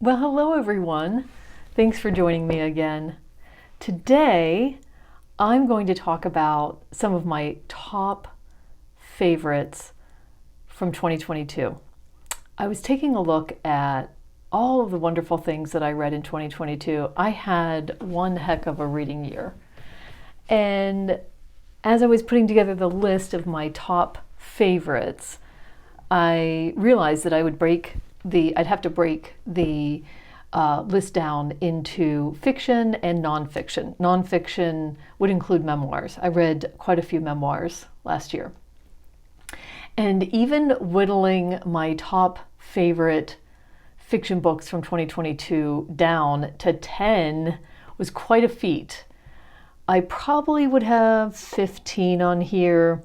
Well, hello everyone. Thanks for joining me again. Today, I'm going to talk about some of my top favorites from 2022. I was taking a look at all of the wonderful things that I read in 2022. I had one heck of a reading year. And as I was putting together the list of my top favorites, I realized that I'd have to break the list down into fiction and nonfiction. Nonfiction would include memoirs. I read quite a few memoirs last year. And even whittling my top favorite fiction books from 2022 down to 10 was quite a feat. I probably would have 15 on here,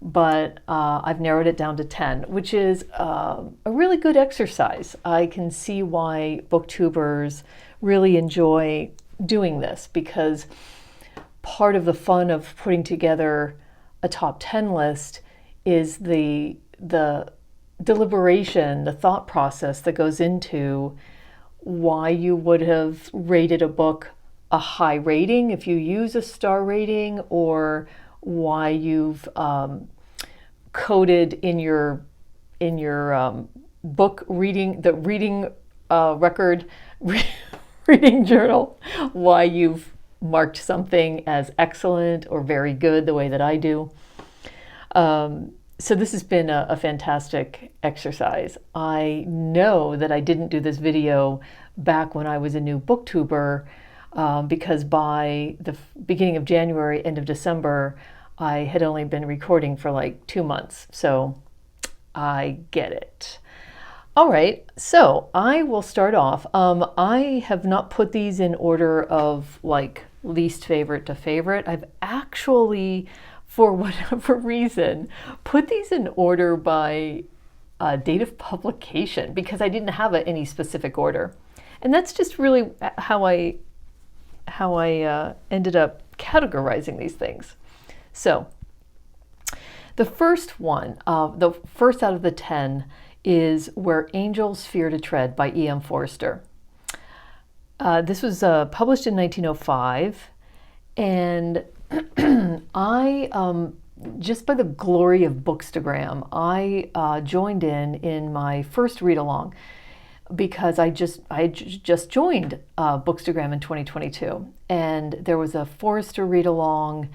but I've narrowed it down to 10, which is a really good exercise. I can see why booktubers really enjoy doing this, because part of the fun of putting together a top 10 list is the deliberation, the thought process that goes into why you would have rated a book a high rating if you use a star rating, or why you've coded in your book reading, the reading record, reading journal, why you've marked something as excellent or very good the way that I do. So this has been a fantastic exercise. I know that I didn't do this video back when I was a new booktuber, because by the beginning of January, end of December, I had only been recording for like 2 months. So I get it. All right, so I will start off. I have not put these in order of like least favorite to favorite. I've actually, for whatever reason, put these in order by date of publication, because I didn't have any specific order. And that's just really how I ended up categorizing these things. So the first one, the first out of the 10, is Where Angels Fear to Tread by E.M. Forster. This was published in 1905, and I, just by the glory of Bookstagram, I joined in my first read-along, because I just joined Bookstagram in 2022, and there was a Forster read-along.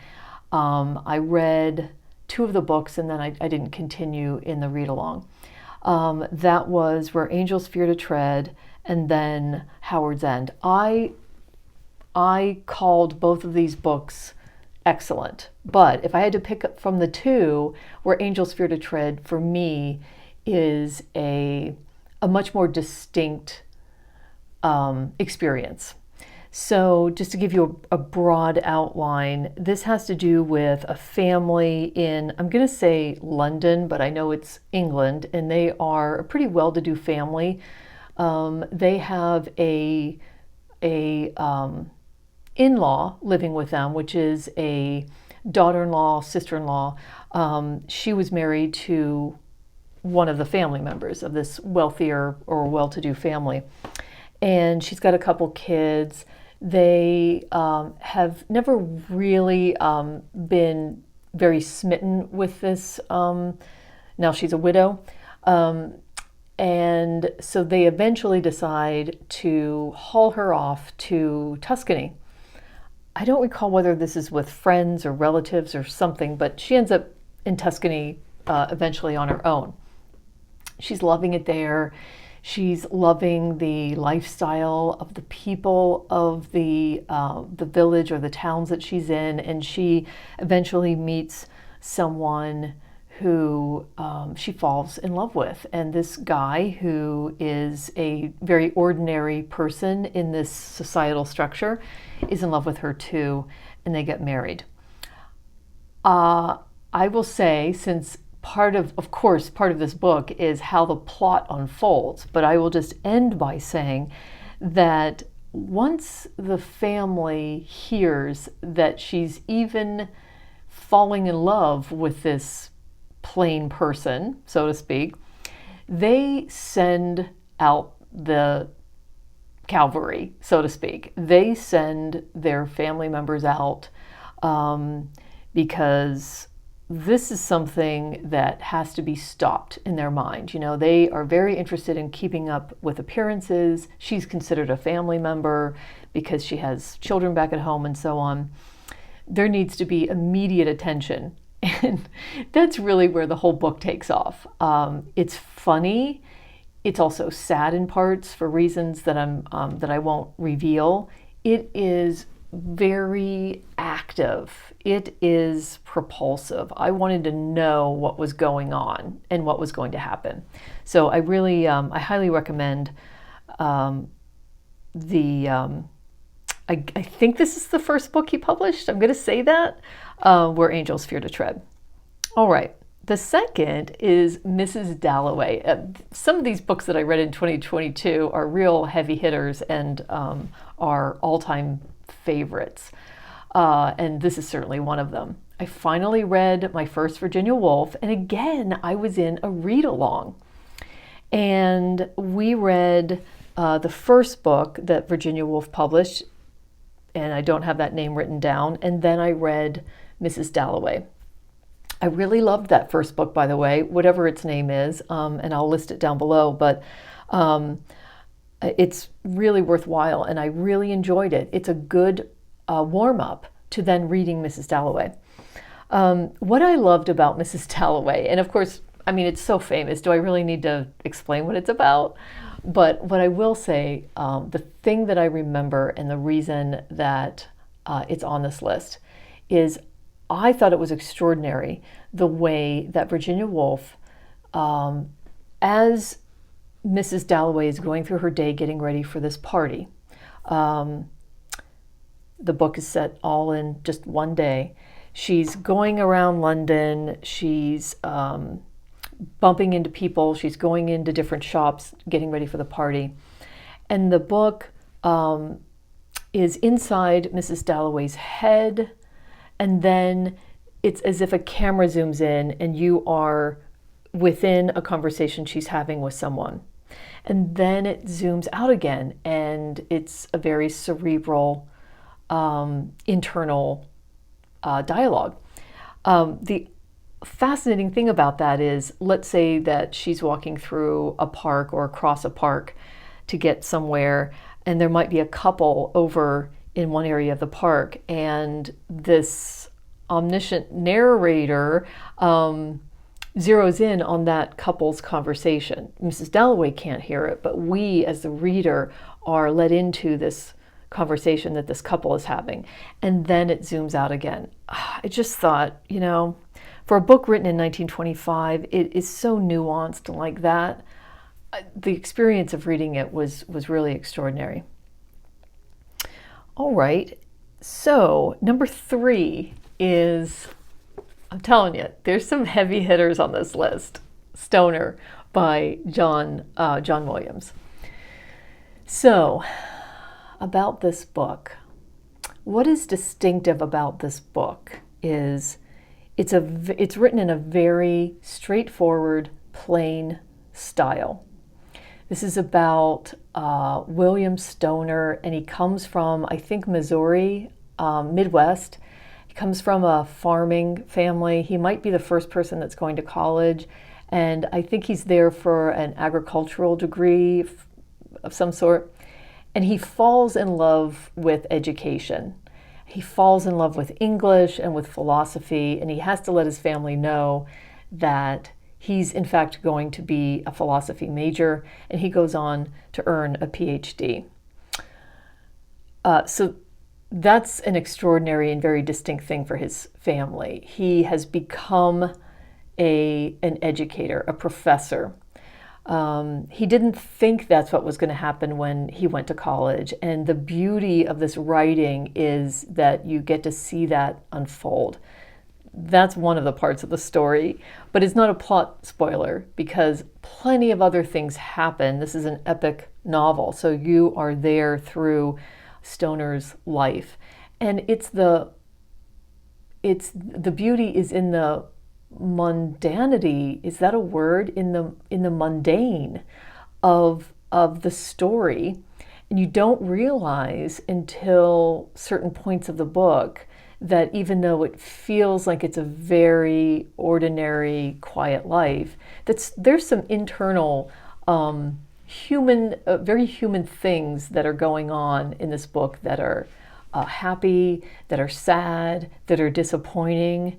I read 2 of the books, and then I didn't continue in the read-along. That was Where Angels Fear to Tread, and then Howard's End. I called both of these books excellent, but if I had to pick up from the 2, Where Angels Fear to Tread for me is a much more distinct experience. So just to give you a broad outline, this has to do with a family in, I'm going to say London, but I know it's England, and they are a pretty well-to-do family. They have a in-law living with them, which is a daughter-in-law, sister-in-law. She was married to one of the family members of this wealthier or well-to-do family, and she's got a couple kids. They have never really been very smitten with this. Now she's a widow. And so they eventually decide to haul her off to Tuscany. I don't recall whether this is with friends or relatives or something, but she ends up in Tuscany eventually on her own. She's loving it there. She's loving the lifestyle of the people of the village or the towns that she's in, and she eventually meets someone who she falls in love with. And this guy, who is a very ordinary person in this societal structure, is in love with her too, and they get married. I will say, since part of this book is how the plot unfolds, but I will just end by saying that once the family hears that she's even falling in love with this plain person, so to speak, they send out the cavalry, so to speak. They send their family members out because this is something that has to be stopped in their mind. You know, they are very interested in keeping up with appearances. She's considered a family member because she has children back at home and so on. There needs to be immediate attention. And that's really where the whole book takes off. It's funny. It's also sad in parts for reasons that I won't reveal. It is very active. It is propulsive. I wanted to know what was going on and what was going to happen. So I really, I highly recommend I think this is the first book he published. I'm going to say that, Where Angels Fear to Tread. All right. The second is Mrs. Dalloway. Some of these books that I read in 2022 are real heavy hitters and are all-time favorites. And this is certainly one of them. I finally read my first Virginia Woolf, and again, I was in a read-along. And we read the first book that Virginia Woolf published, and I don't have that name written down, and then I read Mrs. Dalloway. I really loved that first book, by the way, whatever its name is, and I'll list it down below, but it's really worthwhile, and I really enjoyed it. It's a good warm-up to then reading Mrs. Dalloway. What I loved about Mrs. Dalloway, and of course, I mean, it's so famous. Do I really need to explain what it's about? But what I will say, the thing that I remember and the reason that it's on this list is I thought it was extraordinary the way that Virginia Woolf, as Mrs. Dalloway is going through her day getting ready for this party, the book is set all in just one day. She's going around London, she's bumping into people, she's going into different shops, getting ready for the party. And the book is inside Mrs. Dalloway's head, and then it's as if a camera zooms in and you are within a conversation she's having with someone. And then it zooms out again, and it's a very cerebral, internal dialogue. The fascinating thing about that is, let's say that she's walking through a park or across a park to get somewhere, and there might be a couple over in one area of the park, and this omniscient narrator zeroes in on that couple's conversation. Mrs. Dalloway can't hear it, but we as the reader are led into this conversation that this couple is having, and then it zooms out again. I just thought, you know, for a book written in 1925, it is so nuanced like that. The experience of reading it was really extraordinary. All right, so number 3 is, I'm telling you, there's some heavy hitters on this list. Stoner by John Williams. So, about this book, what is distinctive about this book is it's written in a very straightforward, plain style. This is about William Stoner, and he comes from, I think, Missouri, Midwest. He comes from a farming family. He might be the first person that's going to college, and I think he's there for an agricultural degree of some sort. And he falls in love with education. He falls in love with English and with philosophy, and he has to let his family know that he's in fact going to be a philosophy major, and he goes on to earn a PhD. So that's an extraordinary and very distinct thing for his family. He has become an educator, a professor. He didn't think that's what was going to happen when he went to college. And the beauty of this writing is that you get to see that unfold. That's one of the parts of the story, but it's not a plot spoiler because plenty of other things happen. This is an epic novel, so you are there through Stoner's life. And the beauty is in the mundanity, is that a word? In the mundane of the story, And you don't realize until certain points of the book that even though it feels like it's a very ordinary, quiet life, there's some internal very human things that are going on in this book that are happy, that are sad, that are disappointing.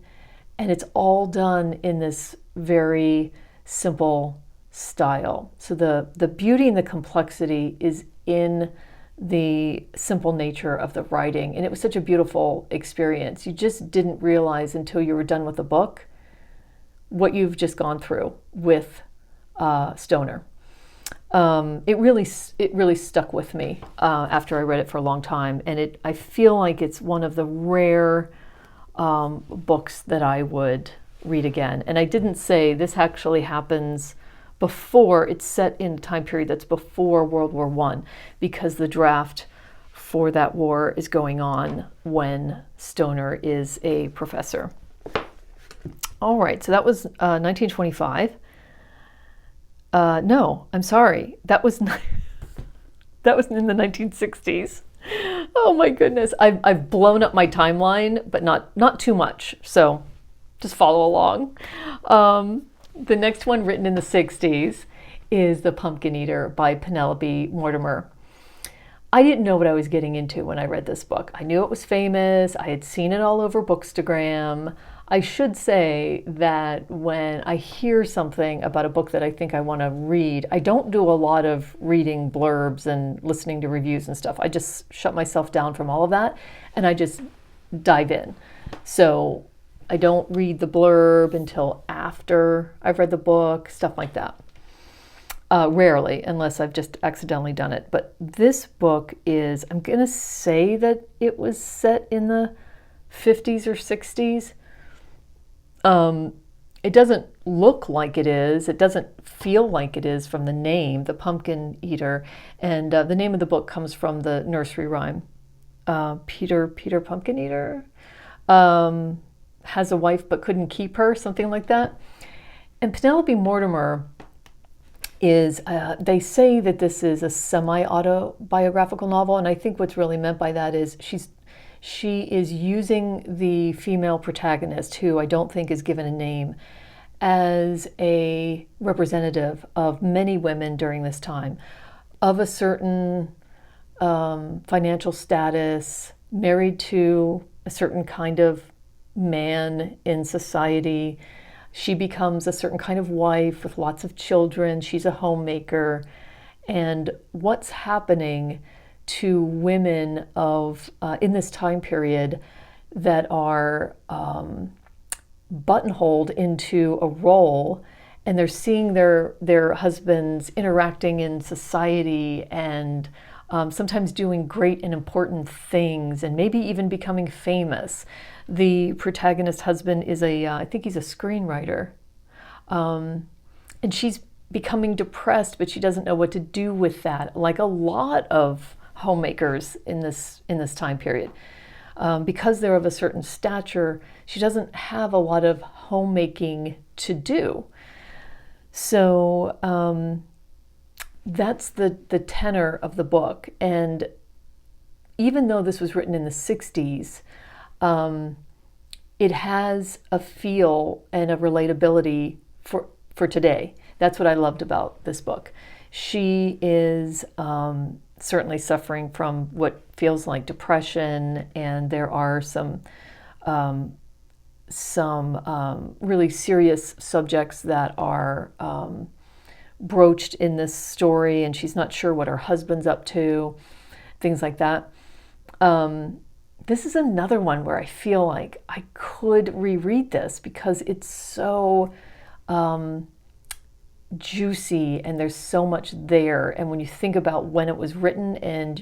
And it's all done in this very simple style. So the beauty and the complexity is in the simple nature of the writing. And it was such a beautiful experience. You just didn't realize until you were done with the book what you've just gone through with Stoner. It really stuck with me after I read it for a long time. And I feel like it's one of the rare books that I would read again. And I didn't say this actually happens before, it's set in a time period that's before World War I, because the draft for that war is going on when Stoner is a professor. All right, so that was 1925. No, I'm sorry. That was in the 1960s. Oh my goodness. I've blown up my timeline, but not too much. So just follow along. The next one, written in the 60s, is The Pumpkin Eater by Penelope Mortimer. I didn't know what I was getting into when I read this book. I knew it was famous. I had seen it all over Bookstagram. I should say that when I hear something about a book that I think I want to read, I don't do a lot of reading blurbs and listening to reviews and stuff. I just shut myself down from all of that and I just dive in. So I don't read the blurb until after I've read the book, stuff like that. Rarely, unless I've just accidentally done it. But this book is, I'm going to say that it was set in the 50s or 60s. It doesn't look like it is. It doesn't feel like it is from the name, The Pumpkin Eater. And the name of the book comes from the nursery rhyme. Peter Pumpkin Eater has a wife but couldn't keep her, something like that. And Penelope Mortimer is, they say that this is a semi-autobiographical novel, and I think what's really meant by that is she is using the female protagonist, who I don't think is given a name, as a representative of many women during this time, of a certain financial status, married to a certain kind of man in society. She becomes a certain kind of wife with lots of children. She's a homemaker. And what's happening to women of in this time period that are buttonholed into a role, and they're seeing their husbands interacting in society and sometimes doing great and important things, and maybe even becoming famous. The protagonist husband is I think he's a screenwriter, and she's becoming depressed, but she doesn't know what to do with that, like a lot of homemakers in this time period. Because they're of a certain stature, she doesn't have a lot of homemaking to do. So that's the tenor of the book. And even though this was written in the 60s, it has a feel and a relatability for today. That's what I loved about this book. She is certainly suffering from what feels like depression, and there are some really serious subjects that are broached in this story, and she's not sure what her husband's up to, things like that. This is another one where I feel like I could reread this because it's so juicy and there's so much there. And when you think about when it was written, and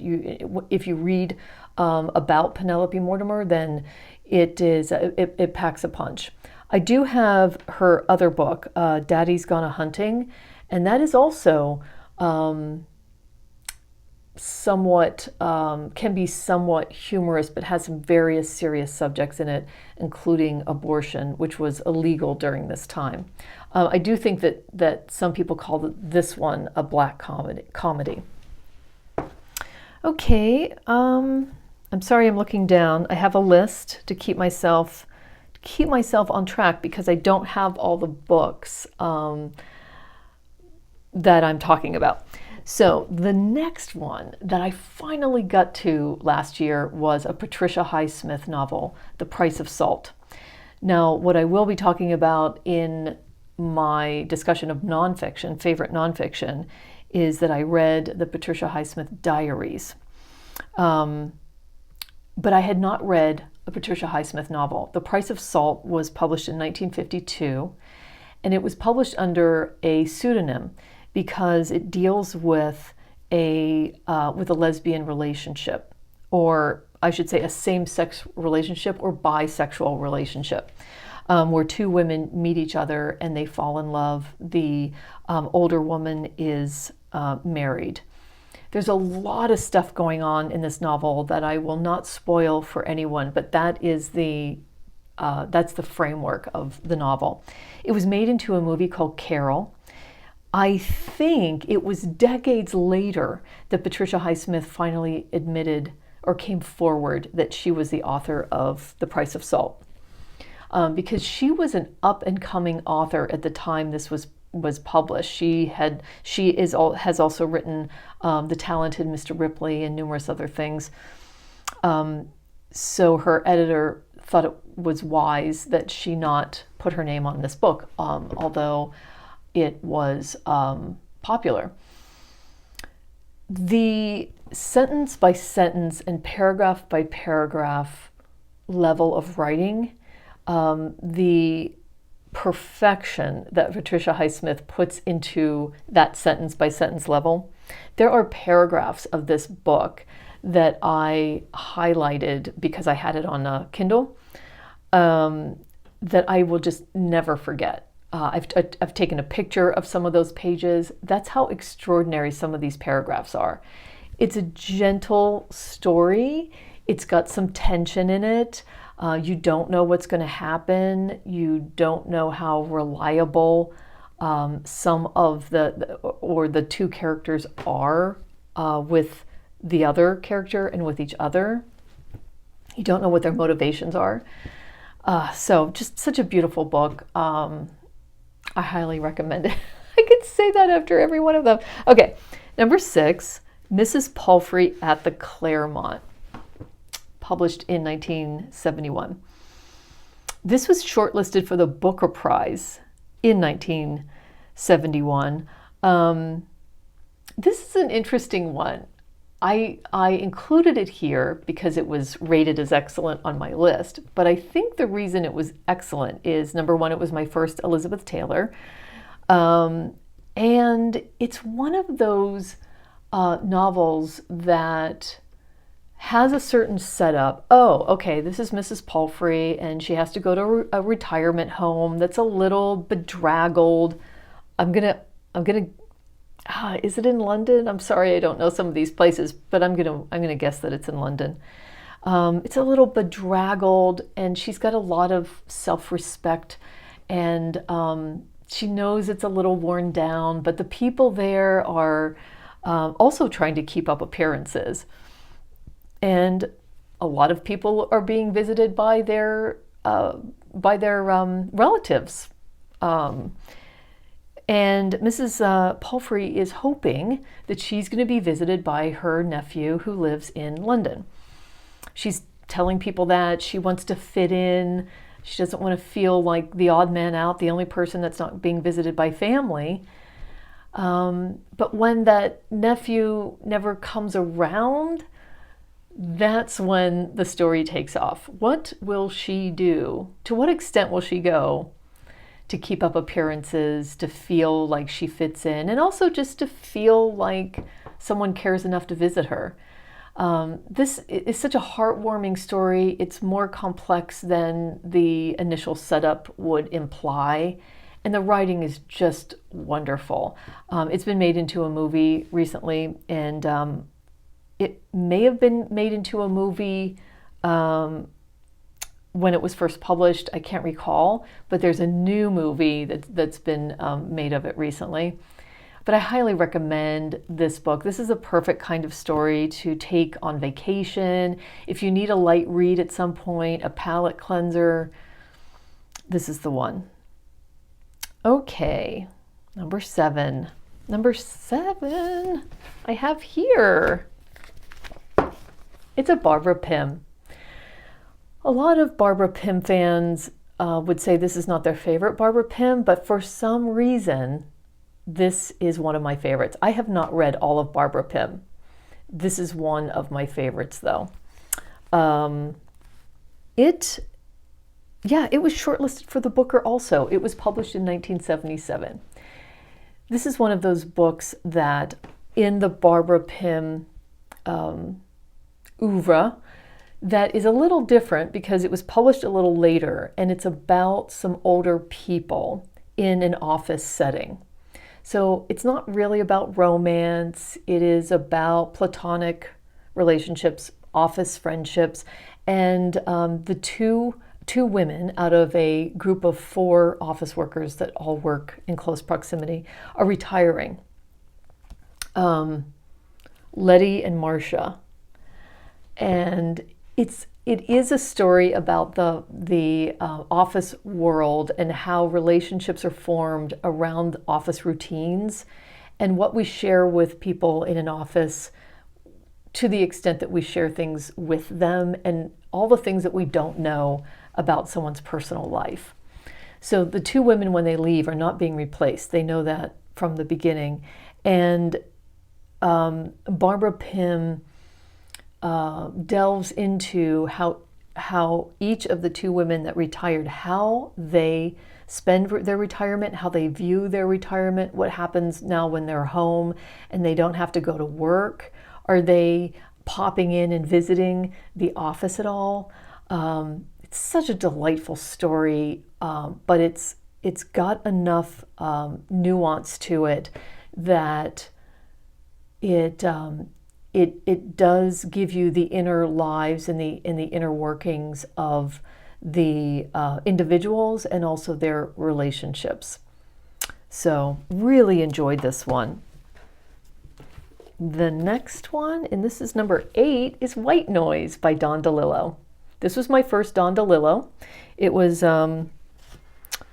if you read about Penelope Mortimer, then it packs a punch. I do have her other book, Daddy's Gone A-Hunting, and that is also somewhat can be somewhat humorous, but has some various serious subjects in it, including abortion, which was illegal during this time. I do think that some people call this one a black comedy. Okay, I'm sorry I'm looking down. I have a list to keep myself on track because I don't have all the books that I'm talking about. So the next one that I finally got to last year was a Patricia Highsmith novel, The Price of Salt. Now, what I will be talking about in my discussion of nonfiction, favorite nonfiction, is that I read the Patricia Highsmith diaries. But I had not read a Patricia Highsmith novel. The Price of Salt was published in 1952, and it was published under a pseudonym because it deals with a lesbian relationship, or I should say a same-sex relationship or bisexual relationship, where two women meet each other and they fall in love. The older woman is married. There's a lot of stuff going on in this novel that I will not spoil for anyone, but that's the framework of the novel. It was made into a movie called Carol. I think it was decades later that Patricia Highsmith finally admitted or came forward that she was the author of The Price of Salt, because she was an up-and-coming author at the time this was published. She has also written The Talented Mr. Ripley and numerous other things. So her editor thought it was wise that she not put her name on this book, although it was popular. The sentence by sentence and paragraph by paragraph level of writing, the perfection that Patricia Highsmith puts into that sentence by sentence level. There are paragraphs of this book that I highlighted because I had it on a Kindle, that I will just never forget. I've taken a picture of some of those pages. That's how extraordinary some of these paragraphs are. It's a gentle story. It's got some tension in it. You don't know what's going to happen. You don't know how reliable some of the two characters are with the other character and with each other. You don't know what their motivations are. So just such a beautiful book. I highly recommend it. I could say that after every one of them. Okay, number 6, Mrs. Palfrey at the Claremont, published in 1971. This was shortlisted for the Booker Prize in 1971. This is an interesting one. I included it here because it was rated as excellent on my list, but I think the reason it was excellent is, number one, it was my first Elizabeth Taylor, and it's one of those novels that has a certain setup. Oh, okay, this is Mrs. Palfrey, and she has to go to a retirement home that's a little bedraggled. I'm gonna is it in London? I'm sorry, I don't know some of these places, but I'm gonna guess that it's in London. It's a little bedraggled, and she's got a lot of self-respect, and she knows it's a little worn down, but the people there are also trying to keep up appearances, and a lot of people are being visited by their relatives. And Mrs. Palfrey is hoping that she's going to be visited by her nephew who lives in London. She's telling people that she wants to fit in. She doesn't want to feel like the odd man out, the only person that's not being visited by family. But when that nephew never comes around, that's when the story takes off. What will she do? To what extent will she go to keep up appearances, to feel like she fits in, and also just to feel like someone cares enough to visit her? This is such a heartwarming story. It's more complex than the initial setup would imply, and the writing is just wonderful. It's been made into a movie recently, and it may have been made into a movie when it was first published. I can't recall, but there's a new movie that's been made of it recently. But I highly recommend this book. This is a perfect kind of story to take on vacation. If you need a light read at some point, a palate cleanser, this is the one. Okay, number 7. Number 7 I have here. It's a Barbara Pym. A lot of Barbara Pym fans would say this is not their favorite Barbara Pym, but for some reason, this is one of my favorites. I have not read all of Barbara Pym. This is one of my favorites, though. It was shortlisted for the Booker also. It was published in 1977. This is one of those books that in the Barbara Pym oeuvre that is a little different because it was published a little later, and it's about some older people in an office setting. So it's not really about romance. It is about platonic relationships, office friendships, and the two women out of a group of 4 office workers that all work in close proximity are retiring. Letty and Marcia. And it is a story about the office world and how relationships are formed around office routines and what we share with people in an office to the extent that we share things with them and all the things that we don't know about someone's personal life. So the 2 women, when they leave, are not being replaced. They know that from the beginning. And Barbara Pym delves into how each of the 2 women that retired, how they spend their retirement, how they view their retirement, what happens now when they're home and they don't have to go to work. Are they popping in and visiting the office at all? It's such a delightful story, but it's got enough nuance to it that it does give you the inner lives and the inner workings of the individuals and also their relationships. So really enjoyed this one. The next one, and this is number 8, is White Noise by Don DeLillo. This was my first Don DeLillo. It was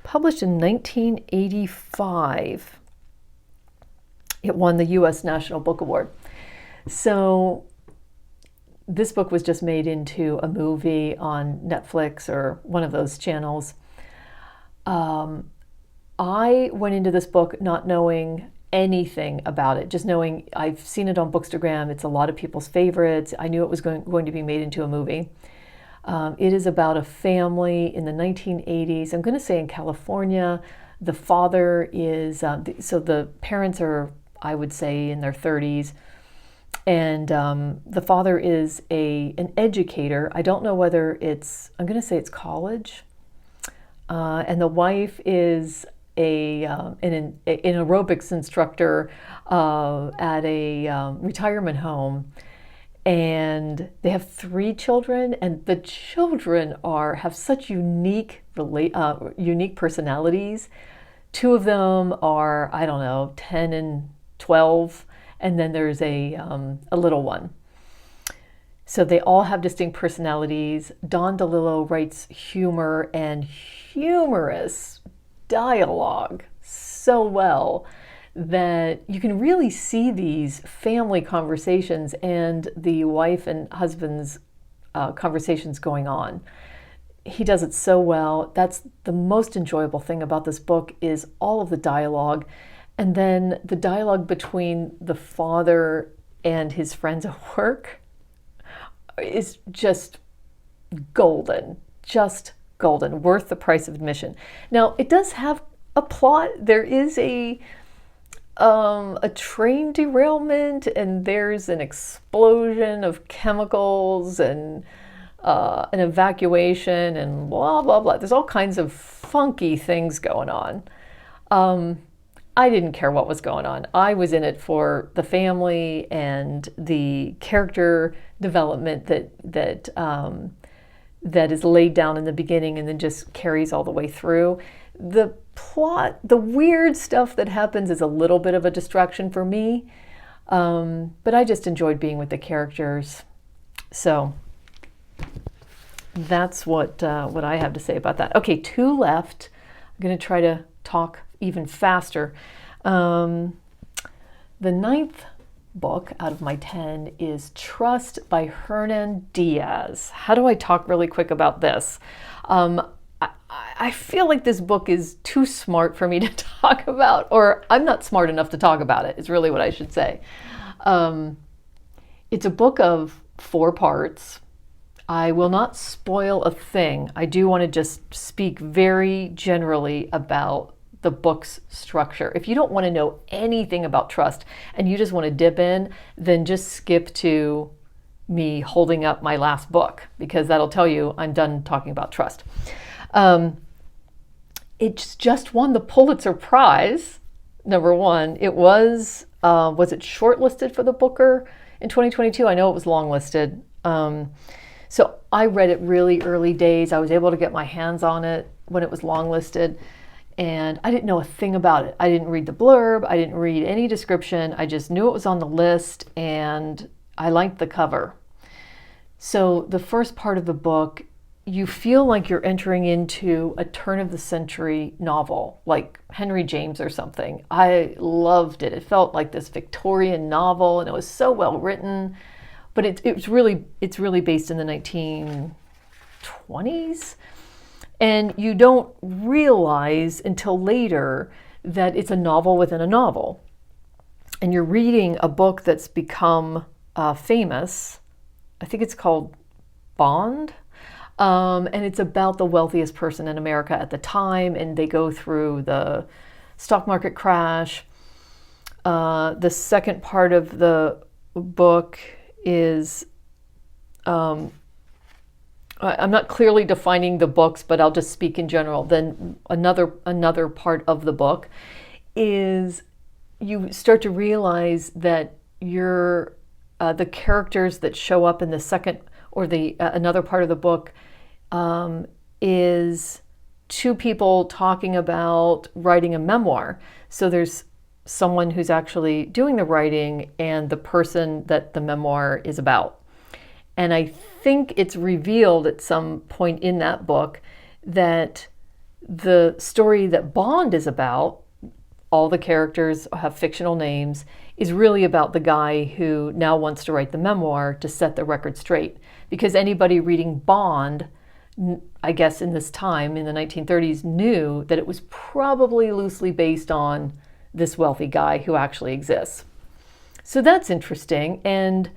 published in 1985. It won the U.S. National Book Award. So this book was just made into a movie on Netflix or one of those channels. I went into this book not knowing anything about it, just knowing I've seen it on Bookstagram. It's a lot of people's favorites. I knew it was going to be made into a movie. It is about a family in the 1980s. I'm going to say in California. The father is, so the parents are, I would say, in their 30s. And the father is an educator. I don't know whether I'm going to say it's college. And the wife is an aerobics instructor at a retirement home. And they have 3 children, and the children have such unique personalities. 2 of them are, I don't know, 10 and 12. And then there's a little one. So they all have distinct personalities. Don DeLillo writes humor and humorous dialogue so well that you can really see these family conversations and the wife and husband's conversations going on. He does it so well. That's the most enjoyable thing about this book is all of the dialogue. And then the dialogue between the father and his friends at work is just golden, worth the price of admission. Now, it does have a plot. There is a train derailment, and there's an explosion of chemicals and an evacuation and blah, blah, blah. There's all kinds of funky things going on. I didn't care what was going on. I was in it for the family and the character development that is laid down in the beginning and then just carries all the way through. the plot, the weird stuff that happens is a little bit of a distraction for me. But I just enjoyed being with the characters. So that's what I have to say about that. Okay, 2 left. I'm going to try to talk even faster. The 9th book out of my 10 is Trust by Hernan Diaz. How do I talk really quick about this? I feel like this book is too smart for me to talk about, or I'm not smart enough to talk about it, is really what I should say. It's a book of 4 parts. I will not spoil a thing. I do want to just speak very generally about the book's structure. If you don't want to know anything about trust and you just want to dip in, then just skip to me holding up my last book, because that'll tell you I'm done talking about trust. It's just won the Pulitzer Prize, number 1. It was it shortlisted for the Booker in 2022? I know it was longlisted. So I read it really early days. I was able to get my hands on it when it was longlisted, and I didn't know a thing about it. I didn't read the blurb. I didn't read any description. I just knew it was on the list, and I liked the cover. So the first part of the book, you feel like you're entering into a turn-of-the-century novel, like Henry James or something. I loved it. It felt like this Victorian novel, and it was so well written. But it's really based in the 1920s. And you don't realize until later that it's a novel within a novel. And you're reading a book that's become famous. I think it's called Bond. And it's about the wealthiest person in America at the time. And they go through the stock market crash. The second part of the book is, I'm not clearly defining the books, but I'll just speak in general. Then another part of the book is you start to realize that you're the characters that show up in the second or the another part of the book is 2 people talking about writing a memoir. So there's someone who's actually doing the writing and the person that the memoir is about. And I think it's revealed at some point in that book that the story that Bond is about, all the characters have fictional names, is really about the guy who now wants to write the memoir to set the record straight. Because anybody reading Bond, I guess in this time, in the 1930s, knew that it was probably loosely based on this wealthy guy who actually exists. So that's interesting. And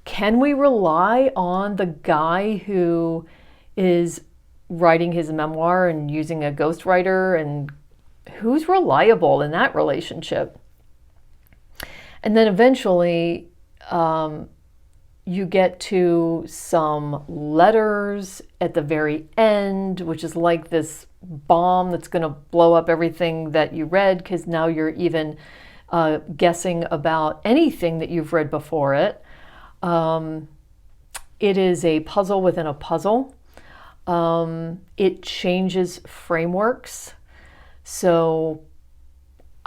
can we rely on the guy who is writing his memoir and using a ghostwriter, and who's reliable in that relationship? And then eventually you get to some letters at the very end, which is like this bomb that's going to blow up everything that you read, because now you're even guessing about anything that you've read before it. It is a puzzle within a puzzle. It changes frameworks. So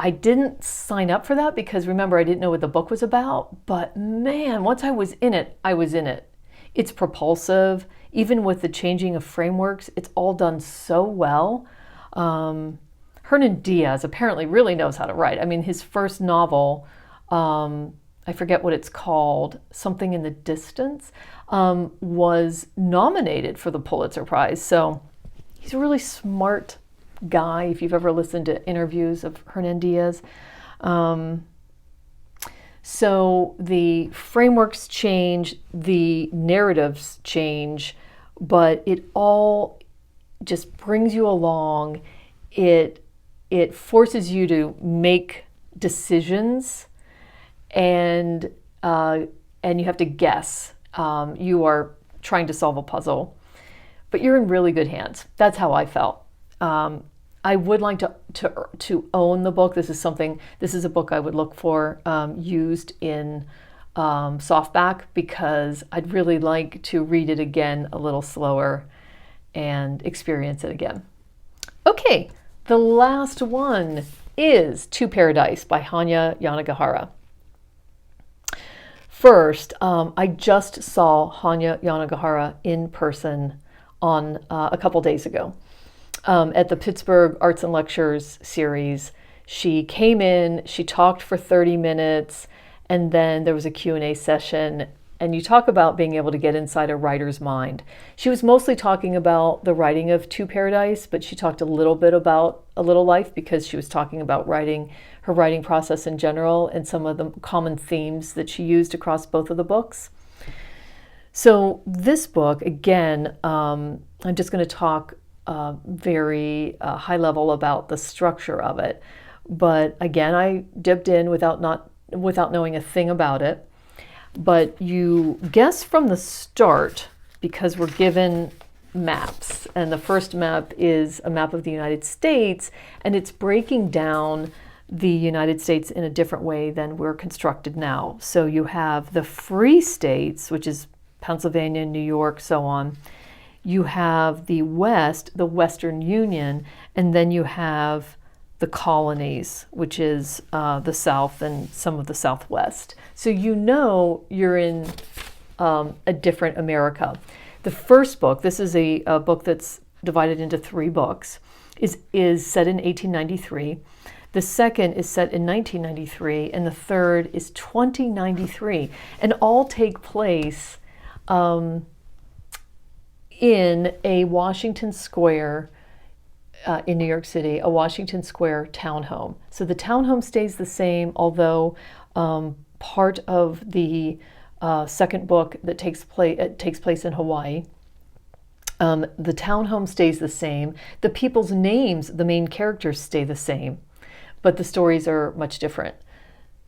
I didn't sign up for that because, remember, I didn't know what the book was about. But man, once I was in it, I was in it. It's propulsive. Even with the changing of frameworks, it's all done so well. Hernan Diaz apparently really knows how to write. I mean, his first novel, I forget what it's called, Something in the Distance, was nominated for the Pulitzer Prize. So he's a really smart guy, if you've ever listened to interviews of Hernan Diaz. So the frameworks change, the narratives change, but it all just brings you along. It forces you to make decisions, and you have to guess. You are trying to solve a puzzle, but you're in really good hands. That's how I felt. I would like to own the book. This is a book I would look for used in softback, because I'd really like to read it again a little slower and experience it again. Okay, the last one is To Paradise by Hanya Yanagihara. First, I just saw Hanya Yanagihara in person on a couple days ago at the Pittsburgh Arts and Lectures series. She came in, she talked for 30 minutes, and then there was a Q&A session. And you talk about being able to get inside a writer's mind. She was mostly talking about the writing of To Paradise, but she talked a little bit about A Little Life because she was talking about her writing process in general and some of the common themes that she used across both of the books. So this book, again, I'm just going to talk very high level about the structure of it. But again, I dipped in without knowing a thing about it. But you guess from the start, because we're given maps, and the first map is a map of the United States, and it's breaking down the United States in a different way than we're constructed now. So you have the free states, which is Pennsylvania, New York, so on. You have the West, the Western Union, and then you have the colonies, which is the South and some of the Southwest. So you know you're in a different America. The first book, this is a book that's divided into 3 books, is set in 1893. The second is set in 1993, and the third is 2093, and all take place in a Washington Square in New York City, a Washington Square townhome. So the townhome stays the same, although part of the second book that takes place in Hawaii. The townhome stays the same. The people's names, the main characters, stay the same, but the stories are much different.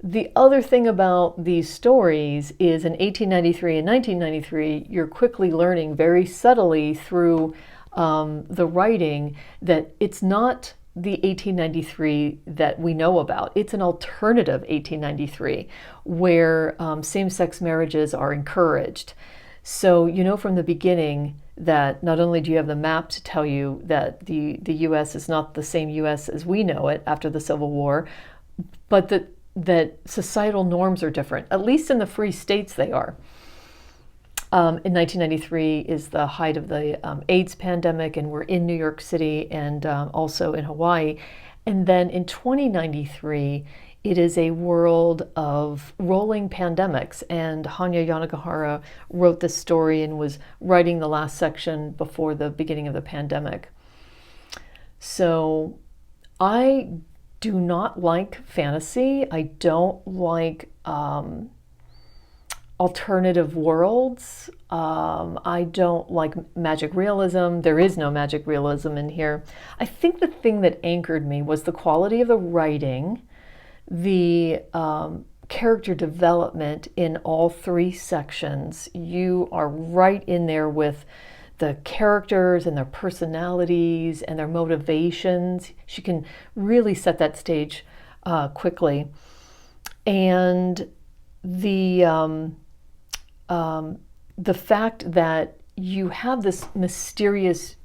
The other thing about these stories is in 1893 and 1993, you're quickly learning very subtly through the writing that it's not the 1893 that we know about. It's an alternative 1893 where same-sex marriages are encouraged. So you know from the beginning that not only do you have the map to tell you that the U.S. is not the same U.S. as we know it after the Civil War, but that societal norms are different. At least in the free states they are. In 1993 is the height of the AIDS pandemic, and we're in New York City and also in Hawaii. And then in 2093, it is a world of rolling pandemics. And Hanya Yanagihara wrote this story and was writing the last section before the beginning of the pandemic. So I do not like fantasy. I don't like alternative worlds. I don't like magic realism. There is no magic realism in here. I think the thing that anchored me was the quality of the writing, the character development in all 3 sections. You are right in there with the characters and their personalities and their motivations. She can really set that stage quickly. And the fact that you have this mysterious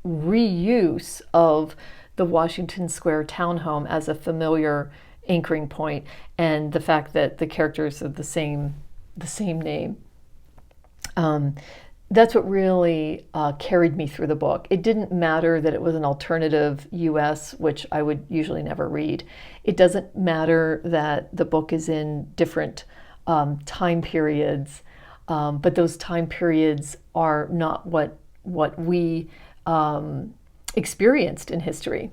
reuse of the Washington Square townhome as a familiar anchoring point, and the fact that the characters are the same name. That's what really carried me through the book. It didn't matter that it was an alternative U.S., which I would usually never read. It doesn't matter that the book is in different time periods, but those time periods are not what we experienced in history.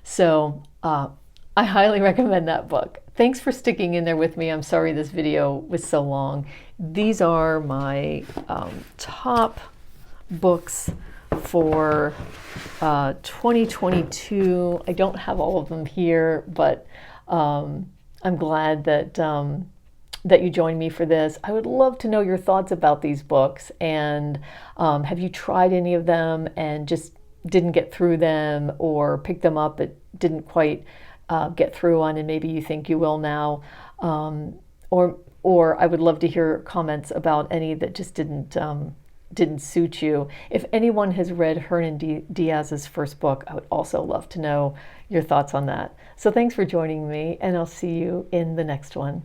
So I highly recommend that book. Thanks for sticking in there with me. I'm sorry this video was so long. These are my top books for 2022. I don't have all of them here, but I'm glad that that you joined me for this. I would love to know your thoughts about these books, and have you tried any of them and just didn't get through them, or picked them up but didn't quite get through on, and maybe you think you will now, or I would love to hear comments about any that just didn't didn't suit you. If anyone has read Hernan Diaz's first book, I would also love to know your thoughts on that. So thanks for joining me, and I'll see you in the next one.